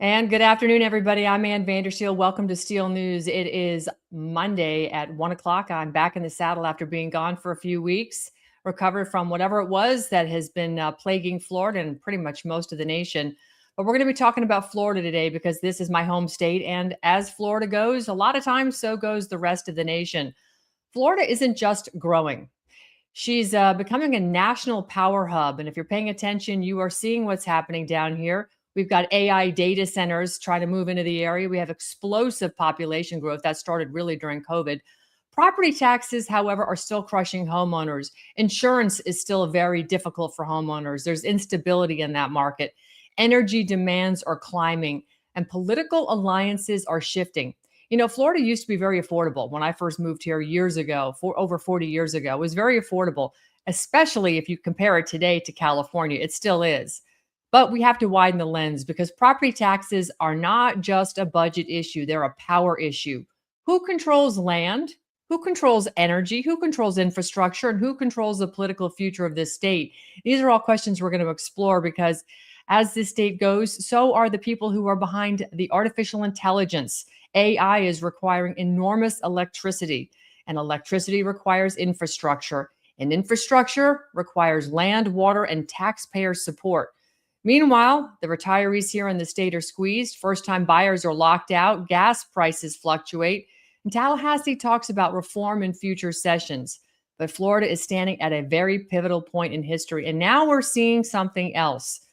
And good afternoon, everybody. I'm Ann Vandersteel. Welcome to Steel News. It is Monday at 1 o'clock. I'm back in the saddle after being gone for a few weeks, recovered from whatever it was that has been plaguing Florida and pretty much most of the nation. But we're going to be talking about Florida today because this is my home state. And as Florida goes, a lot of times, so goes the rest of the nation. Florida isn't just growing. She's becoming a national power hub. And if you're paying attention, you are seeing what's happening down here. We've got AI data centers trying to move into the area. We have explosive population growth that started really during COVID. Property taxes, however, are still crushing homeowners. Insurance is still very difficult for homeowners. There's instability in that market. Energy demands are climbing, and political alliances are shifting. You know, Florida used to be very affordable when I first moved here years ago, over 40 years ago. It was very affordable, especially if you compare it today to California. It still is. But we have to widen the lens because property taxes are not just a budget issue, they're a power issue. Who controls land? Who controls energy? Who controls infrastructure? And who controls the political future of this state? These are all questions we're going to explore because as this state goes, so are the people who are behind the artificial intelligence. AI is requiring enormous electricity, and electricity requires infrastructure, and infrastructure requires land, water, and taxpayer support. Meanwhile, the retirees here in the state are squeezed. First-time buyers are locked out. Gas prices fluctuate. And Tallahassee talks about reform in future sessions. But Florida is standing at a very pivotal point in history. And now we're seeing something else.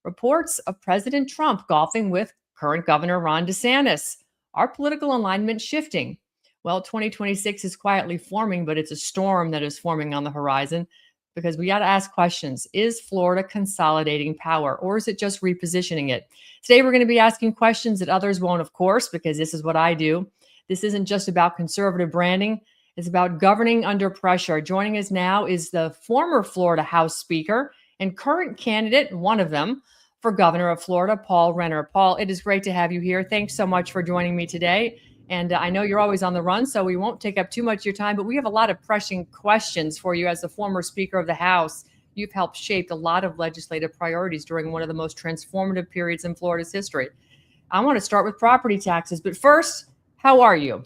Reports of President Trump golfing with current Governor Ron DeSantis. Our political alignment shifting. Well, 2026 is quietly forming, but it's a storm that is forming on the horizon because we got to ask questions. Is Florida consolidating power or is it just repositioning it? Today, we're going to be asking questions that others won't, of course, because this is what I do. This isn't just about conservative branding. It's about governing under pressure. Joining us now is the former Florida House Speaker and current candidate, one of them, for governor of Florida, Paul Renner. Paul, it is great to have you here. Thanks so much for joining me today. And I know you're always on the run, so we won't take up too much of your time, but we have a lot of pressing questions for you as the former Speaker of the House. You've helped shape a lot of legislative priorities during one of the most transformative periods in Florida's history. I want to start with property taxes, but first, how are you?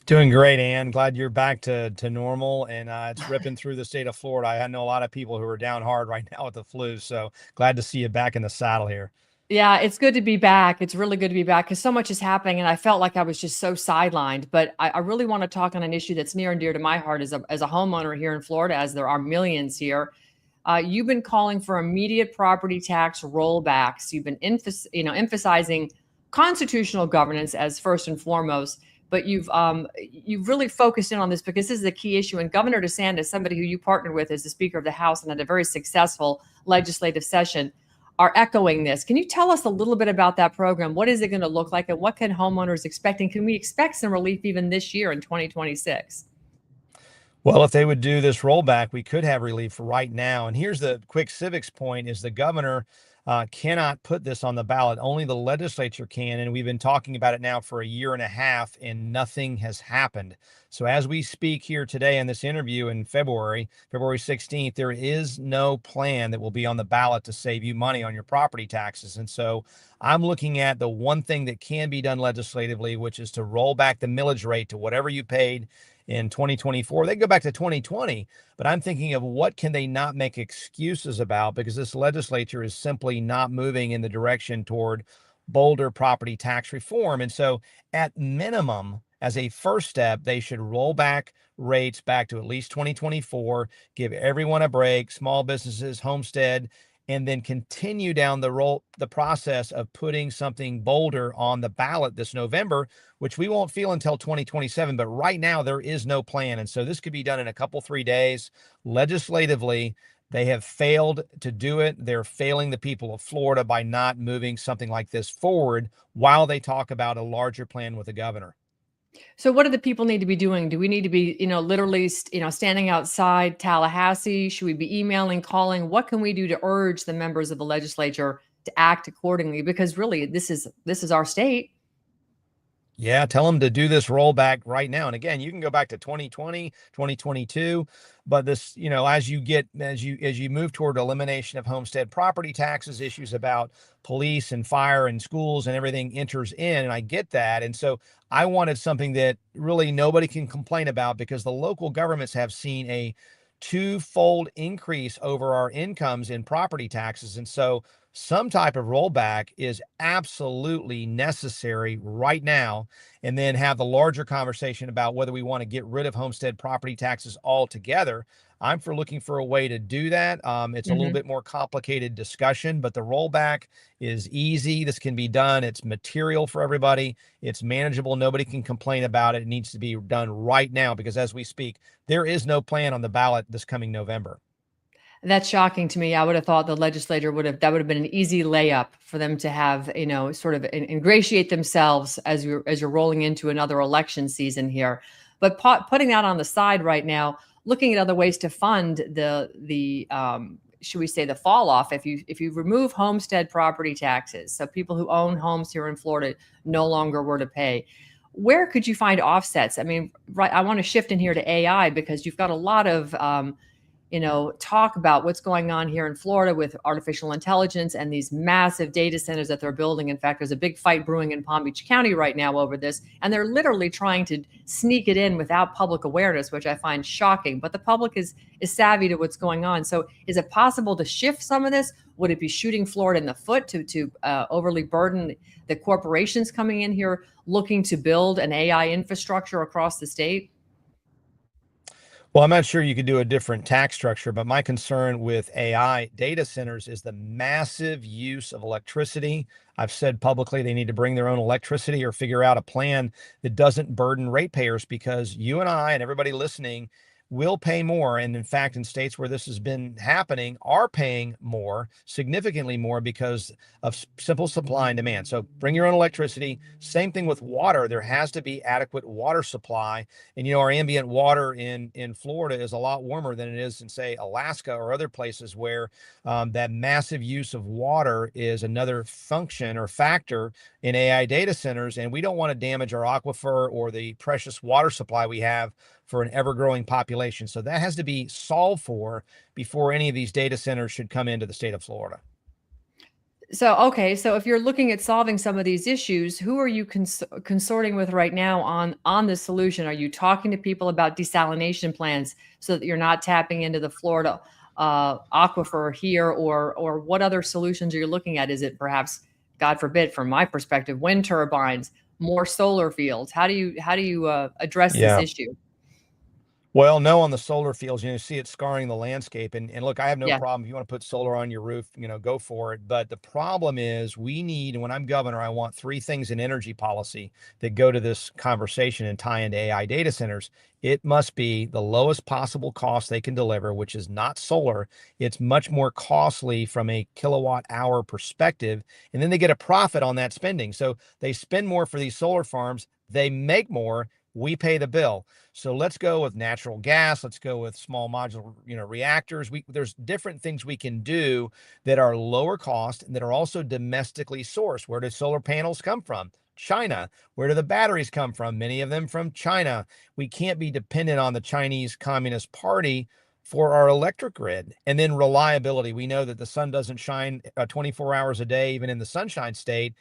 Doing great, Ann. Glad you're back to normal, and it's ripping through the state of Florida. I know a lot of people who are down hard right now with the flu, so glad to see you back in the saddle here. Yeah, it's good to be back. It's really good to be back because so much is happening, and I felt like I was just so sidelined. But I really want to talk on an issue that's near and dear to my heart as a homeowner here in Florida, as there are millions here. You've been calling for immediate property tax rollbacks. You've been emphasizing constitutional governance as first and foremost. But you've really focused in on this because this is a key issue. And Governor DeSantis, somebody who you partnered with as the Speaker of the House and had a very successful legislative session, are echoing this. Can you tell us a little bit about that program? What is it going to look like, and what can homeowners expect? And can we expect some relief even this year in 2026? Well, if they would do this rollback, we could have relief right now. And here's the quick civics point: is the governor cannot put this on the ballot. Only the legislature can. And we've been talking about it now for a year and a half, and nothing has happened. So as we speak here today in this interview in February 16th, there is no plan that will be on the ballot to save you money on your property taxes. And so I'm looking at the one thing that can be done legislatively, which is to roll back the millage rate to whatever you paid in 2024. They go back to 2020, but I'm thinking of what can they not make excuses about, because this legislature is simply not moving in the direction toward bolder property tax reform. And so at minimum, as a first step, they should roll back rates back to at least 2024, give everyone a break, small businesses, homestead, and then continue down the process of putting something bolder on the ballot this November, which we won't feel until 2027. But right now, there is no plan. And so this could be done in a couple, 3 days. Legislatively, they have failed to do it. They're failing the people of Florida by not moving something like this forward while they talk about a larger plan with the governor. So what do the people need to be doing? Do we need to be, literally, standing outside Tallahassee? Should we be emailing, calling? What can we do to urge the members of the legislature to act accordingly? Because really, this is our state. Yeah, tell them to do this rollback right now. And again, you can go back to 2020, 2022, but this, as you move toward elimination of homestead property taxes, issues about police and fire and schools and everything enters in, and I get that. And so I wanted something that really nobody can complain about, because the local governments have seen a twofold increase over our incomes in property taxes. And so some type of rollback is absolutely necessary right now, and then have the larger conversation about whether we want to get rid of homestead property taxes altogether. I'm for looking for a way to do that. It's a little Hmm. bit more complicated discussion, but the rollback is easy. This can be done. It's material for everybody. It's manageable. Nobody can complain about it. It needs to be done right now, because as we speak, there is no plan on the ballot this coming November. That's shocking to me. I would have thought the legislature that would have been an easy layup for them to have, sort of ingratiate themselves as you're rolling into another election season here. But putting that on the side right now, looking at other ways to fund the should we say the fall off, if you remove homestead property taxes, so people who own homes here in Florida no longer were to pay. Where could you find offsets? I mean, right. I want to shift in here to AI, because you've got a lot of talk about what's going on here in Florida with artificial intelligence and these massive data centers that they're building. In fact, there's a big fight brewing in Palm Beach County right now over this, and they're literally trying to sneak it in without public awareness, which I find shocking. But the public is savvy to what's going on. So, is it possible to shift some of this? Would it be shooting Florida in the foot to overly burden the corporations coming in here looking to build an AI infrastructure across the state? Well, I'm not sure you could do a different tax structure, but my concern with AI data centers is the massive use of electricity. I've said publicly they need to bring their own electricity or figure out a plan that doesn't burden ratepayers, because you and I and everybody listening will pay more. And in fact, in states where this has been happening, are paying more, significantly more, because of simple supply and demand. So bring your own electricity. Same thing with water. There has to be adequate water supply. And our ambient water in Florida is a lot warmer than it is in, say, Alaska or other places where that massive use of water is another function or factor in AI data centers. And we don't want to damage our aquifer or the precious water supply we have for an ever-growing population. So that has to be solved for before any of these data centers should come into the state of Florida. So, okay, so if you're looking at solving some of these issues, who are you consorting with right now on this solution? Are you talking to people about desalination plans so that you're not tapping into the Florida aquifer here, or what other solutions are you looking at? Is it perhaps, God forbid, from my perspective, wind turbines, more solar fields? How do you address this Yeah. issue? Well, no, on the solar fields, you see it scarring the landscape. And look, I have no Yeah. problem. If you want to put solar on your roof, go for it. But the problem is we need, and when I'm governor, I want three things in energy policy that go to this conversation and tie into AI data centers. It must be the lowest possible cost they can deliver, which is not solar. It's much more costly from a kilowatt hour perspective. And then they get a profit on that spending. So they spend more for these solar farms. They make more. We pay the bill. So let's go with natural gas. Let's go with small modular, reactors. There's different things we can do that are lower cost and that are also domestically sourced. Where do solar panels come from? China. Where do the batteries come from? Many of them from China. We can't be dependent on the Chinese Communist Party for our electric grid. And then reliability. We know that the sun doesn't shine 24 hours a day, even in the Sunshine State.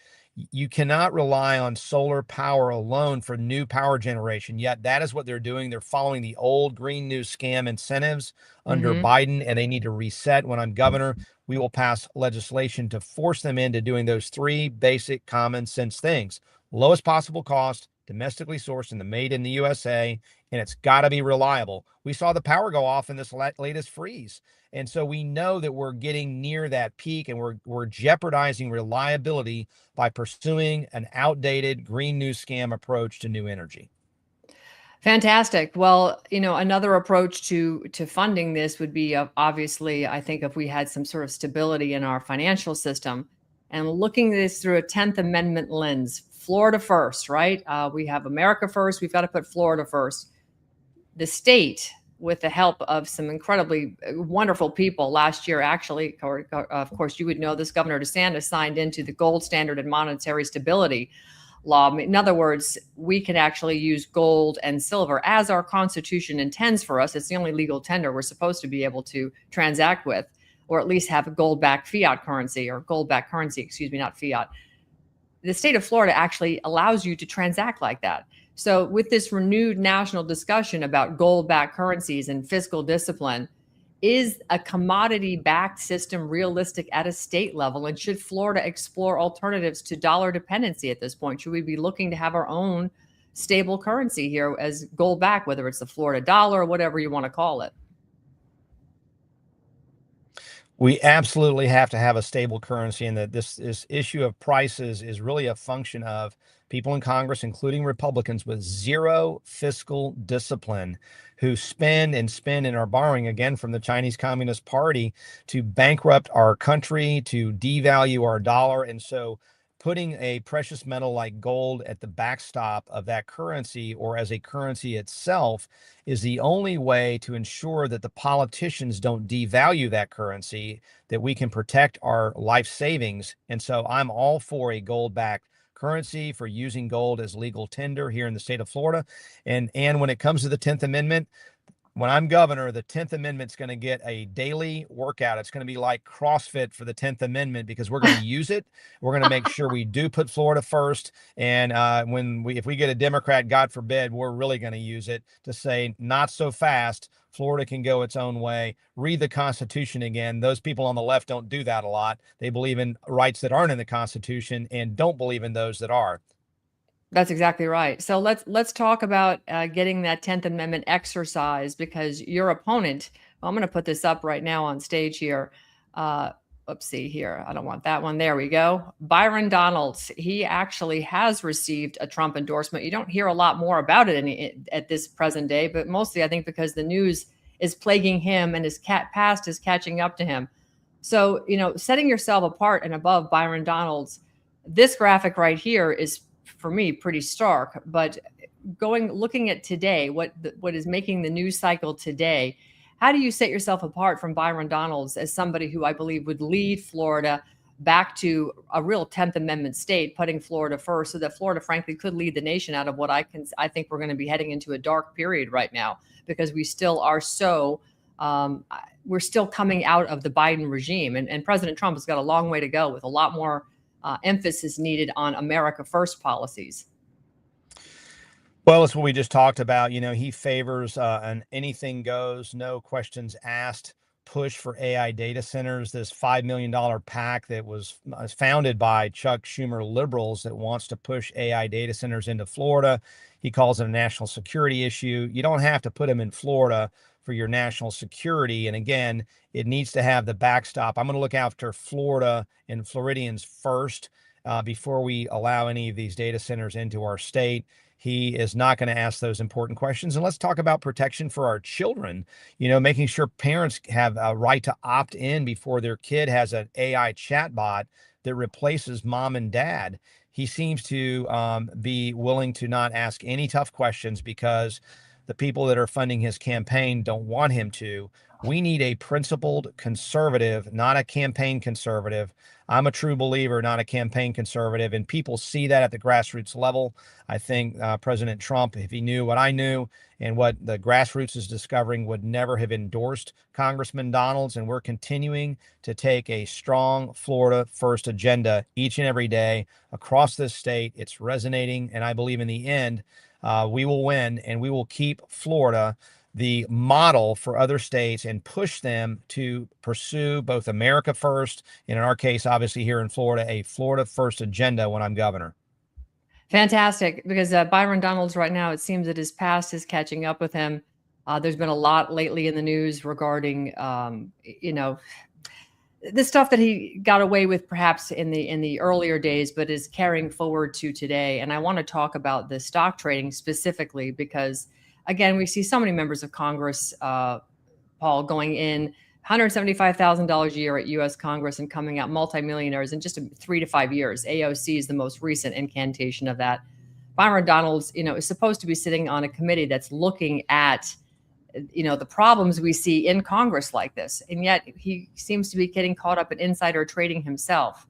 You cannot rely on solar power alone for new power generation. Yet that is what they're doing. They're following the old Green New scam incentives under Hmm. Biden, and they need to reset. When I'm governor, we will pass legislation to force them into doing those three basic common sense things: lowest possible cost, domestically sourced, and the made in the USA, and it's got to be reliable. We saw the power go off in this latest freeze. And so we know that we're getting near that peak, and we're jeopardizing reliability by pursuing an outdated green new scam approach to new energy. Fantastic. Well, another approach to funding this would be, obviously, I think, if we had some sort of stability in our financial system, and looking at this through a 10th Amendment lens. Florida first, right? We have America first. We've got to put Florida first. The state, with the help of some incredibly wonderful people last year, actually, of course, you would know this, Governor DeSantis signed into the gold standard in monetary stability. law. In other words, we can actually use gold and silver as our Constitution intends for us. It's the only legal tender we're supposed to be able to transact with, or at least have a gold-backed fiat currency, or gold-backed currency, excuse me, not fiat. The state of Florida actually allows you to transact like that. So with this renewed national discussion about gold-backed currencies and fiscal discipline, is a commodity-backed system realistic at a state level? And should Florida explore alternatives to dollar dependency at this point? Should we be looking to have our own stable currency here as gold-backed, whether it's the Florida dollar or whatever you want to call it? We absolutely have to have a stable currency, and that this issue of prices is really a function of people in Congress, including Republicans, with zero fiscal discipline, who spend and spend and are borrowing again from the Chinese Communist Party to bankrupt our country, to devalue our dollar. And so putting a precious metal like gold at the backstop of that currency, or as a currency itself, is the only way to ensure that the politicians don't devalue that currency, that we can protect our life savings. And so I'm all for a gold-backed currency, for using gold as legal tender here in the state of Florida. And when it comes to the 10th Amendment, when I'm governor, the 10th Amendment's going to get a daily workout. It's going to be like CrossFit for the 10th Amendment, because we're going to use it. We're going to make sure we do put Florida first. And if we get a Democrat, God forbid, we're really going to use it to say, not so fast. Florida can go its own way. Read the Constitution again. Those people on the left don't do that a lot. They believe in rights that aren't in the Constitution and don't believe in those that are. That's exactly right. So let's talk about getting that 10th Amendment exercise, because your opponent, well, I'm going to put this up right now on stage here. Let's see here. I don't want that one. There we go. Byron Donalds, he actually has received a Trump endorsement. You don't hear a lot more about it at this present day, but mostly I think because the news is plaguing him and his past is catching up to him. So, setting yourself apart and above Byron Donalds, this graphic right here is, for me, pretty stark. But looking at today, what is making the news cycle today, how do you set yourself apart from Byron Donalds as somebody who I believe would lead Florida back to a real 10th Amendment state, putting Florida first, so that Florida, frankly, could lead the nation out of what I think we're going to be heading into a dark period right now, because we still are we're still coming out of the Biden regime, and President Trump has got a long way to go, with a lot more emphasis needed on America First policies. Well, it's what we just talked about. He favors an anything goes, no questions asked push for AI data centers, this $5 million PAC that was founded by Chuck Schumer liberals that wants to push AI data centers into Florida. He calls it a national security issue. You don't have to put them in Florida for your national security. And again, it needs to have the backstop. I'm going to look after Florida and Floridians first before we allow any of these data centers into our state. He is not going to ask those important questions. And let's talk about protection for our children, making sure parents have a right to opt in before their kid has an AI chatbot that replaces mom and dad. He seems to be willing to not ask any tough questions because the people that are funding his campaign don't want him to. We need a principled conservative, not a campaign conservative. I'm a true believer, not a campaign conservative, and people see that at the grassroots level. I think President Trump, if he knew what I knew and what the grassroots is discovering, would never have endorsed Congressman Donalds, and we're continuing to take a strong Florida first agenda each and every day across this state. It's resonating, and I believe in the end, we will win, and we will keep Florida the model for other states and push them to pursue both America first, and in our case, obviously here in Florida, a Florida first agenda when I'm governor. Fantastic, because Byron Donalds right now, it seems that his past is catching up with him. There's been a lot lately in the news regarding, the stuff that he got away with perhaps in the earlier days, but is carrying forward to today. And I want to talk about the stock trading specifically, because again, we see so many members of Congress, Paul, going in $175,000 a year at U.S. Congress and coming out multimillionaires in just 3 to 5 years. AOC is the most recent incantation of that. Byron Donalds, is supposed to be sitting on a committee that's looking at, the problems we see in Congress like this. And yet he seems to be getting caught up in insider trading himself.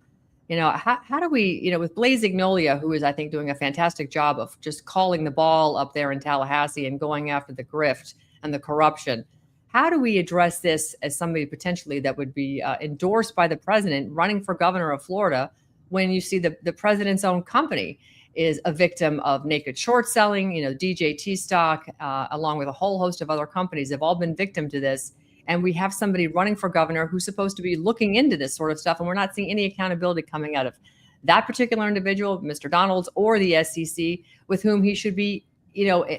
How do we, with Blaze Ignolia, who is, I think, doing a fantastic job of just calling the ball up there in Tallahassee and going after the grift and the corruption. How do we address this as somebody potentially that would be endorsed by the president running for governor of Florida when you see the president's own company is a victim of naked short selling, DJT stock, along with a whole host of other companies have all been victim to this. And we have somebody running for governor who's supposed to be looking into this sort of stuff. And we're not seeing any accountability coming out of that particular individual, Mr. Donalds, or the SEC, with whom he should be,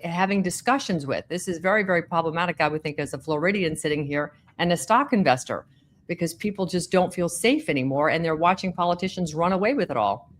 having discussions with. This is very, very problematic, I would think, as a Floridian sitting here and a stock investor, because people just don't feel safe anymore. And they're watching politicians run away with it all.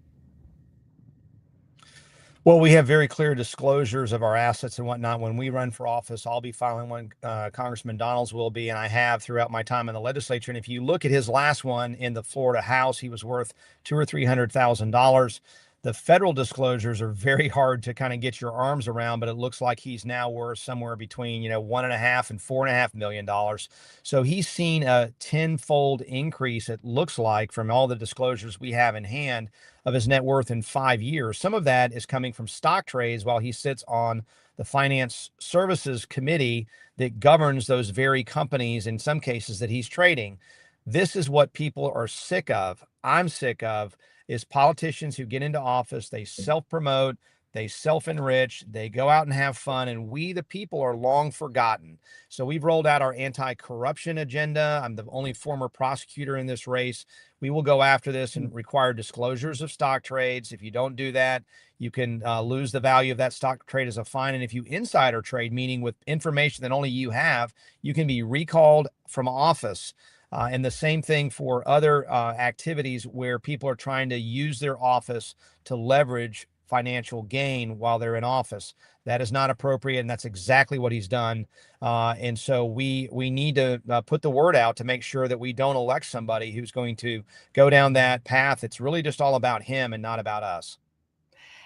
Well, we have very clear disclosures of our assets and whatnot. When we run for office, I'll be filing one. Congressman Donalds will be, and I have throughout my time in the legislature. And if you look at his last one in the Florida House, he was worth $200,000 or $300,000. The federal disclosures are very hard to kind of get your arms around, but it looks like he's now worth somewhere between, $1.5 and $4.5 million. So he's seen a tenfold increase, it looks like, from all the disclosures we have in hand of his net worth in 5 years. Some of that is coming from stock trades while he sits on the Finance Services Committee that governs those very companies, in some cases, that he's trading. This is what people are sick of. I'm sick of is politicians who get into office, they self-promote, they self-enrich, they go out and have fun, and we, the people, are long forgotten. So we've rolled out our anti-corruption agenda. I'm the only former prosecutor in this race. We will go after this and require disclosures of stock trades. If you don't do that, you can lose the value of that stock trade as a fine. And if you insider trade, meaning with information that only you have, you can be recalled from office. And the same thing for other activities where people are trying to use their office to leverage financial gain while they're in office. That is not appropriate, and that's exactly what he's done. And so we need to put the word out to make sure that we don't elect somebody who's going to go down that path. It's really just all about him and not about us.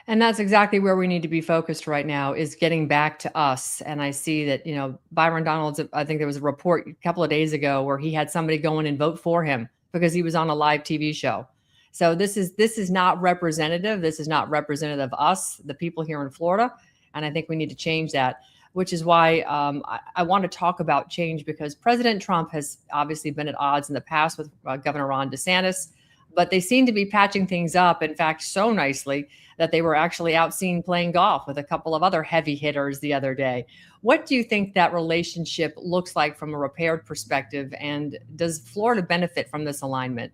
And that's exactly where we need to be focused right now, is getting back to us. And I see that, Byron Donalds, I think there was a report a couple of days ago where he had somebody go in and vote for him because he was on a live TV show. So this is not representative. This is not representative of us, the people here in Florida. And I think we need to change that, which is why I want to talk about change, because President Trump has obviously been at odds in the past with Governor Ron DeSantis, but they seem to be patching things up, in fact, so nicely that they were actually out seen playing golf with a couple of other heavy hitters the other day. What do you think that relationship looks like from a repaired perspective? And does Florida benefit from this alignment?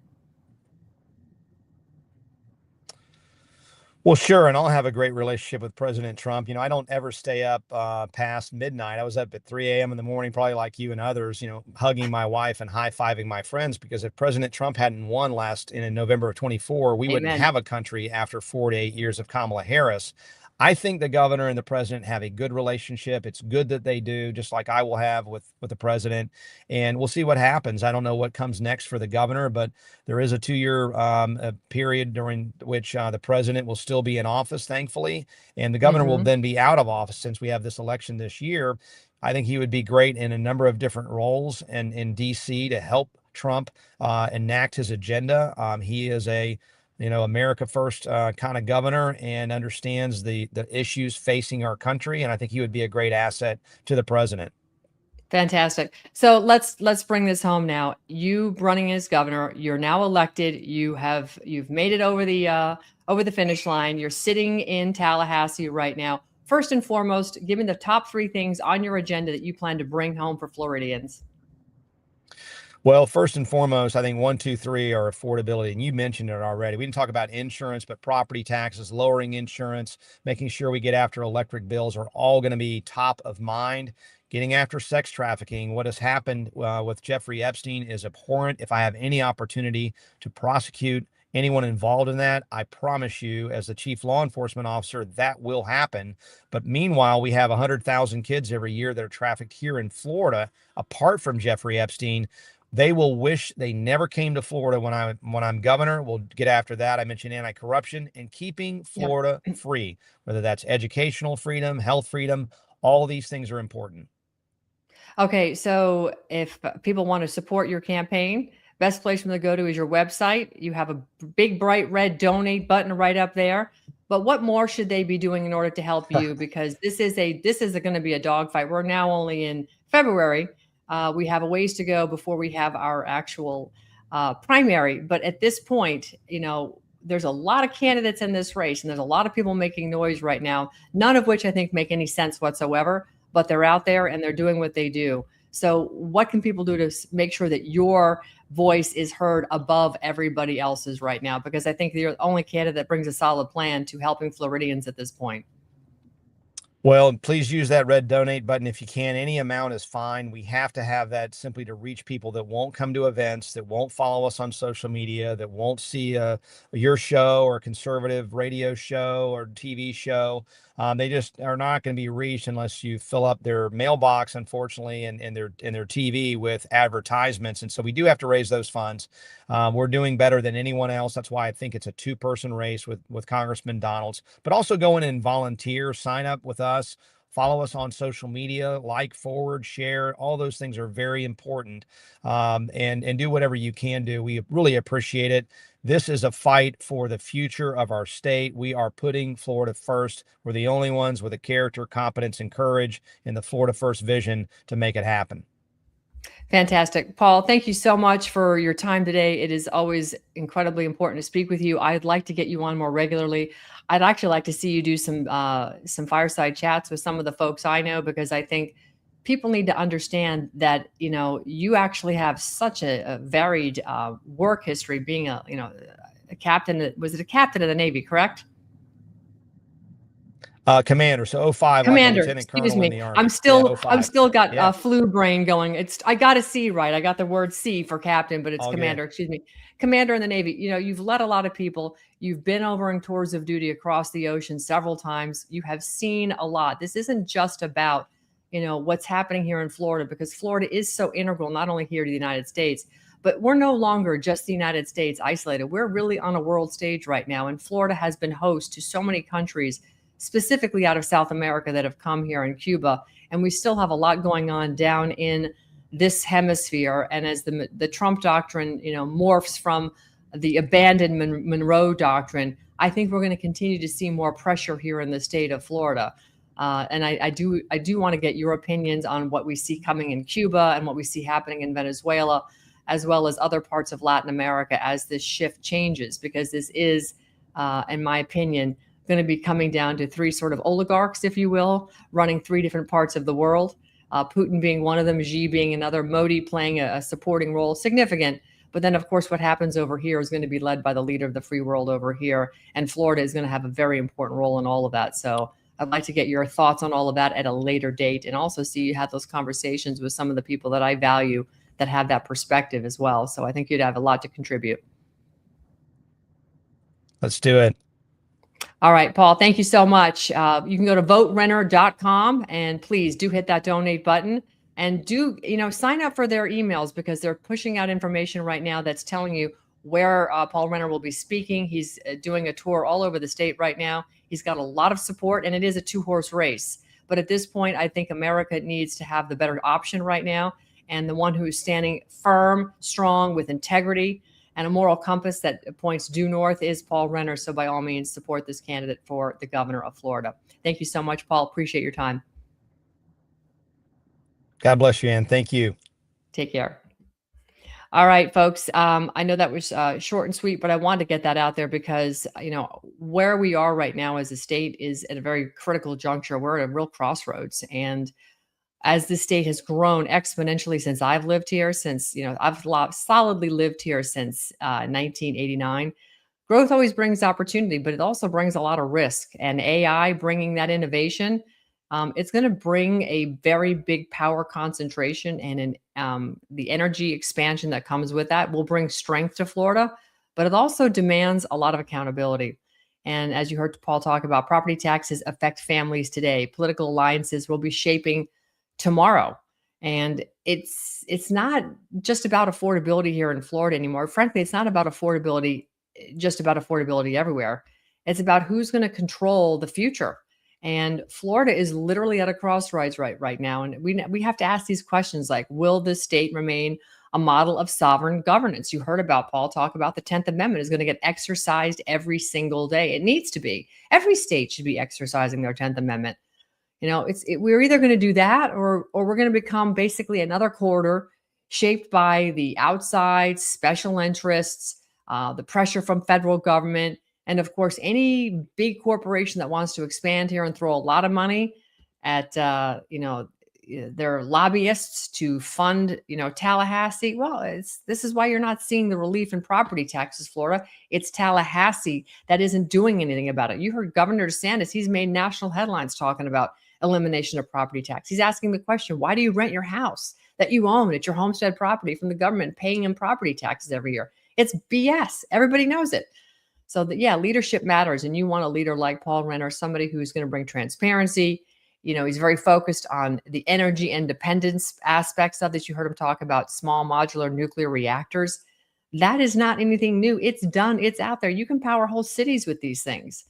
Well, sure. And I'll have a great relationship with President Trump. I don't ever stay up past midnight. I was up at 3 a.m. in the morning, probably like you and others, hugging my wife and high-fiving my friends, because if President Trump hadn't won in November of 24, we wouldn't have a country after 4 to 8 years of Kamala Harris. I think the governor and the president have a good relationship. It's good that they do, just like I will have with the president. And we'll see what happens. I don't know what comes next for the governor, but there is a 2-year period during which the president will still be in office, thankfully. And the governor will then be out of office since we have this election this year. I think he would be great in a number of different roles and in D.C. to help Trump enact his agenda. He is a America first kind of governor and understands the issues facing our country. And I think he would be a great asset to the president. Fantastic. So let's bring this home now. You running as governor, you're now elected. You've made it over the finish line. You're sitting in Tallahassee right now. First and foremost, give me the top 3 things on your agenda that you plan to bring home for Floridians. Well, first and foremost, I think 1, 2, 3 are affordability. And you mentioned it already. We didn't talk about insurance, but property taxes, lowering insurance, making sure we get after electric bills are all going to be top of mind. Getting after sex trafficking. What has happened with Jeffrey Epstein is abhorrent. If I have any opportunity to prosecute anyone involved in that, I promise you, as the chief law enforcement officer, that will happen. But meanwhile, we have 100,000 kids every year that are trafficked here in Florida, apart from Jeffrey Epstein. They will wish they never came to Florida when I'm governor. We'll get after that. I mentioned anti-corruption and keeping Florida free, whether that's educational freedom, health freedom. All of these things are important. Okay, so if people want to support your campaign, best place for them to go to is your website. You have a big, bright red donate button right up there. But what more should they be doing in order to help you? Because this is going to be a dogfight. We're now only in February. We have a ways to go before we have our actual primary. But at this point, there's a lot of candidates in this race, and there's a lot of people making noise right now, none of which I think make any sense whatsoever, but they're out there and they're doing what they do. So what can people do to make sure that your voice is heard above everybody else's right now? Because I think you're the only candidate that brings a solid plan to helping Floridians at this point. Well, please use that red donate button if you can. Any amount is fine. We have to have that simply to reach people that won't come to events, that won't follow us on social media, that won't see your show or conservative radio show or TV show. They just are not going to be reached unless you fill up their mailbox, unfortunately, and their TV with advertisements. And so we do have to raise those funds. We're doing better than anyone else. That's why I think it's a two-person race with Congressman Donalds. But also go in and volunteer, sign up with us, follow us on social media, like, forward, share. All those things are very important. And do whatever you can do. We really appreciate it. This is a fight for the future of our state. We are putting Florida first. We're the only ones with the character, competence, and courage in the Florida First vision to make it happen. Fantastic. Paul, thank you so much for your time today. It is always incredibly important to speak with you. I'd like to get you on more regularly. I'd actually like to see you do some fireside chats with some of the folks I know, because I think people need to understand that, you actually have such a varied work history, being a captain. Was it a captain of the Navy, correct? Commander, so 05, Commander, like a lieutenant colonel in the Army. I'm still got Yeah. flu brain going. I got a C right. I got the word C for captain, but it's All commander. good. Excuse me, commander in the Navy. You've led a lot of people. You've been over on tours of duty across the ocean several times. You have seen a lot. This isn't just about what's happening here in Florida, because Florida is so integral, not only here to the United States, but we're no longer just the United States isolated. We're really on a world stage right now, and Florida has been host to so many countries, specifically out of South America, that have come here, in Cuba. And we still have a lot going on down in this hemisphere. And as the Trump doctrine, morphs from the abandoned Monroe doctrine, I think we're going to continue to see more pressure here in the state of Florida. And I do want to get your opinions on what we see coming in Cuba and what we see happening in Venezuela, as well as other parts of Latin America, as this shift changes, because this is, in my opinion, going to be coming down to three sort of oligarchs, if you will, running three different parts of the world. Putin being one of them, Xi being another, Modi playing a supporting role, significant. But then, of course, what happens over here is going to be led by the leader of the free world over here. And Florida is going to have a very important role in all of that. So I'd like to get your thoughts on all of that at a later date, and also see you have those conversations with some of the people that I value that have that perspective as well. So I think you'd have a lot to contribute. Let's do it. All right, Paul, thank you so much. You can go to voterenner.com, and please do hit that donate button, and do, sign up for their emails, because they're pushing out information right now that's telling you where Paul Renner will be speaking. He's doing a tour all over the state right now. He's got a lot of support, and it is a two-horse race. But at this point, I think America needs to have the better option right now, and the one who's standing firm, strong, with integrity and a moral compass that points due north is Paul Renner. So by all means, support this candidate for the governor of Florida. Thank you so much, Paul. Appreciate your time. God bless you, Ann. Thank you. Take care. All right, folks. I know that was short and sweet, but I wanted to get that out there because, where we are right now as a state is at a very critical juncture. We're at a real crossroads. And as the state has grown exponentially since I've lived here, I've solidly lived here since 1989. Growth always brings opportunity, but it also brings a lot of risk. And AI bringing that innovation, it's going to bring a very big power concentration, and the energy expansion that comes with that will bring strength to Florida, but it also demands a lot of accountability. And as you heard Paul talk about, property taxes affect families today. Political alliances will be shaping tomorrow. And it's not just about affordability here in Florida anymore. Frankly, it's not about affordability, just about affordability everywhere. It's about who's going to control the future. And Florida is literally at a crossroads right now. And we have to ask these questions like, will this state remain a model of sovereign governance. You heard about Paul talk about the 10th Amendment is going to get exercised every single day. It needs to be. Every state should be exercising their 10th Amendment. We're either going to do that or we're going to become basically another corridor shaped by the outside special interests, the pressure from federal government, and of course, any big corporation that wants to expand here and throw a lot of money at, their lobbyists to fund, Tallahassee. Well, this is why you're not seeing the relief in property taxes, Florida. It's Tallahassee that isn't doing anything about it. You heard Governor DeSantis. He's made national headlines talking about elimination of property tax. He's asking the question, why do you rent your house that you own? It's your homestead property from the government, paying in property taxes every year. It's BS. Everybody knows it. So leadership matters. And you want a leader like Paul Renner, somebody who's going to bring transparency. He's very focused on the energy independence aspects of this. You heard him talk about small modular nuclear reactors. That is not anything new. It's done. It's out there. You can power whole cities with these things.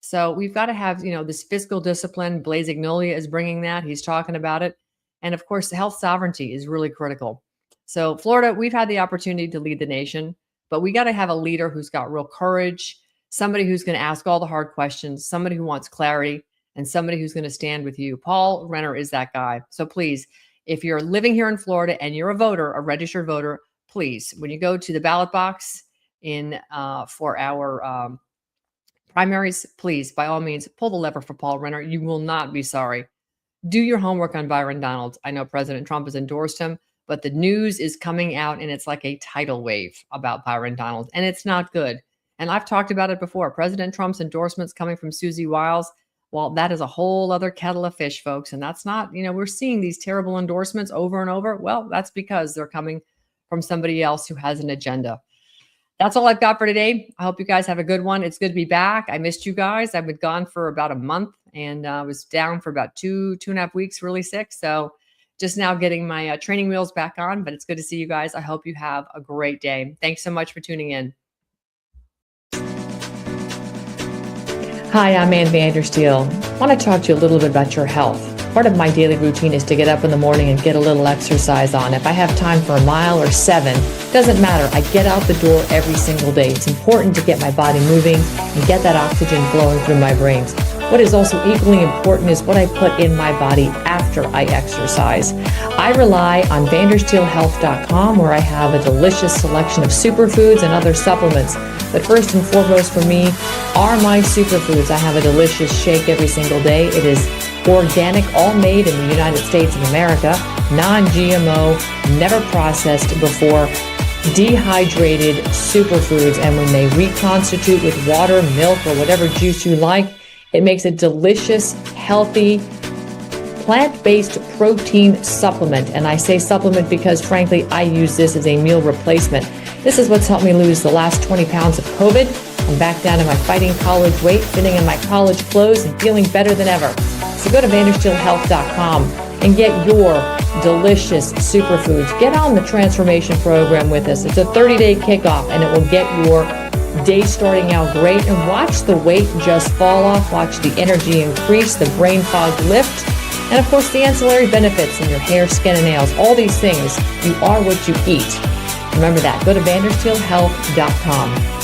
So we've got to have, this fiscal discipline. Blaise Ignolia is bringing that. He's talking about it. And of course, health sovereignty is really critical. So Florida, we've had the opportunity to lead the nation, but we got to have a leader who's got real courage, somebody who's going to ask all the hard questions, somebody who wants clarity, and somebody who's going to stand with you. Paul Renner is that guy. So please, if you're living here in Florida and you're a voter, a registered voter, please, when you go to the ballot box for our primaries, please, by all means, pull the lever for Paul Renner. You will not be sorry. Do your homework on Byron Donalds. I know President Trump has endorsed him, but the news is coming out and it's like a tidal wave about Byron Donalds, and it's not good. And I've talked about it before. President Trump's endorsements coming from Susie Wiles, well, that is a whole other kettle of fish, folks. And that's not, we're seeing these terrible endorsements over and over. Well, that's because they're coming from somebody else who has an agenda. That's all I've got for today. I hope you guys have a good one. It's good to be back. I missed you guys. I've been gone for about a month and I was down for about two and a half weeks, really sick. So just now getting my training wheels back on, but it's good to see you guys. I hope you have a great day. Thanks so much for tuning in. Hi, I'm Ann Vandersteel. I want to talk to you a little bit about your health. Part of my daily routine is to get up in the morning and get a little exercise on. If I have time for a mile or 7, doesn't matter. I get out the door every single day. It's important to get my body moving and get that oxygen flowing through my brains. What is also equally important is what I put in my body after I exercise. I rely on vandersteelhealth.com, where I have a delicious selection of superfoods and other supplements. But first and foremost for me are my superfoods. I have a delicious shake every single day. It is organic, all made in the United States of America, non-GMO, never processed before, dehydrated superfoods. And when they reconstitute with water, milk, or whatever juice you like, it makes a delicious, healthy, plant-based protein supplement. And I say supplement because, frankly, I use this as a meal replacement. This is what's helped me lose the last 20 pounds of COVID. I'm back down to my fighting college weight, fitting in my college clothes, and feeling better than ever. So go to vandersteelhealth.com and get your delicious superfoods. Get on the transformation program with us. It's a 30-day kickoff, and it will get your day starting out great. And watch the weight just fall off. Watch the energy increase, the brain fog lift, and of course the ancillary benefits in your hair, skin, and nails. All these things, you are what you eat. Remember that. Go to vandersteelhealth.com.